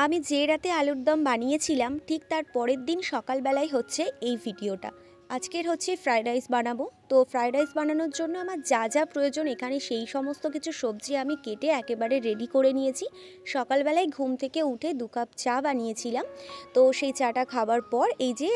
আমি যে রাতে আলুর দম বানিয়েছিলাম ঠিক তার পরের দিন সকালবেলায় হচ্ছে এই ভিডিওটা। আজকের হচ্ছে ফ্রাইড রাইস বানাবো। তো ফ্রাইড রাইস বানানোর জন্য আমার যা যা প্রয়োজন এখানে সেই সমস্ত কিছু সবজি আমি কেটে একেবারে রেডি করে নিয়েছি। সকালবেলায় ঘুম থেকে উঠে 2 কাপ চা বানিয়েছিলাম। তো সেই চাটা খাবার পর এই যে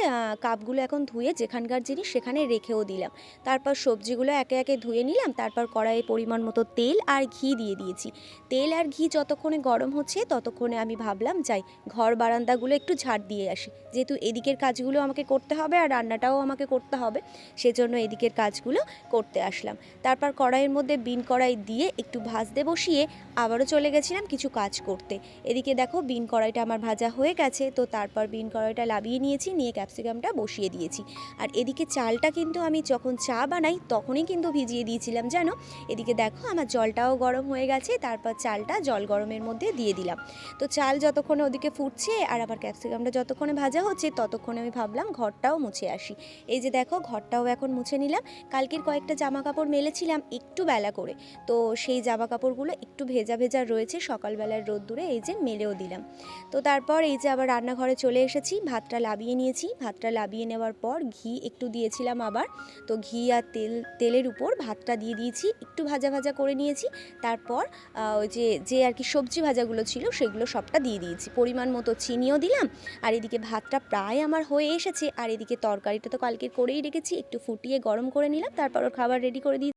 কাপগুলো এখন ধুয়ে যেখানকার জিনিস সেখানে রেখেও দিলাম। তারপর সবজিগুলো একে একে ধুয়ে নিলাম, তারপর কড়াইয়ে পরিমাণ মতো তেল আর ঘি দিয়ে দিয়েছি। তেল আর ঘি যতক্ষণে গরম হচ্ছে ততক্ষণে আমি ভাবলাম যাই ঘর বারান্দাগুলো একটু ঝাড় দিয়ে আসি, যেহেতু এদিকের কাজগুলো আমাকে করতে হবে আর রান্নাটাও আমাকে করতে হবে, সেজন্য এদিকের কাজগুলো করতে আসলাম। তারপর কড়াইয়ের মধ্যে বিন কড়াই দিয়ে একটু ভাজতে বসিয়ে আবারও চলে গেছিলাম কিছু কাজ করতে। এদিকে দেখো বিন কড়াইটা আমার ভাজা হয়ে গেছে, তো তারপর বিন কড়াইটা লাবিয়ে নিয়েছি, নিয়ে ক্যাপসিকামটা বসিয়ে দিয়েছি। আর এদিকে চালটা কিন্তু আমি যখন চা বানাই তখনই কিন্তু ভিজিয়ে দিয়েছিলাম জানো। এদিকে দেখো আমার জলটাও গরম হয়ে গেছে, তারপর চালটা জল গরমের মধ্যে দিয়ে দিলাম। তো চাল যতক্ষণে ওদিকে ফুটছে আর আবার ক্যাপসিকামটা যতক্ষণে ভাজা হচ্ছে ততক্ষণে আমি ভাবলাম ঘরটাও মুছে আসি। এই যে দেখো ঘরটাও এখন মুছে নিলাম। কালকের কয়েকটা জামা কাপড় মেলেছিলাম একটু বেলা করে, তো সেই জামা কাপড়গুলো একটু ভেজা ভেজা রয়েছে, সকালবেলার রোদ্দুরে এই যে মেলেও দিলাম। তো তারপর এই যে আবার রান্নাঘরে চলে এসেছি, ভাতটা লাবিয়ে নিয়েছি। ভাতটা লাবিয়ে নেওয়ার পর ঘি একটু দিয়েছিলাম আবার, তো ঘি আর তেলের উপর ভাতটা দিয়ে দিয়েছি, একটু ভাজা ভাজা করে নিয়েছি। তারপর ওই যে আর কি সবজি ভাজাগুলো ছিল সেগুলো সবটা দিয়ে দিয়েছি, পরিমাণ মতো চিনিও দিলাম। আর এদিকে ভাতটা প্রায় আমার হয়ে এসেছে, আর এদিকে তরকারিটা তো কালকে করেই রেখেছি, একটু ফুটিয়ে গরম করে নিলাম, তারপর খাবার রেডি করে দিয়েছি।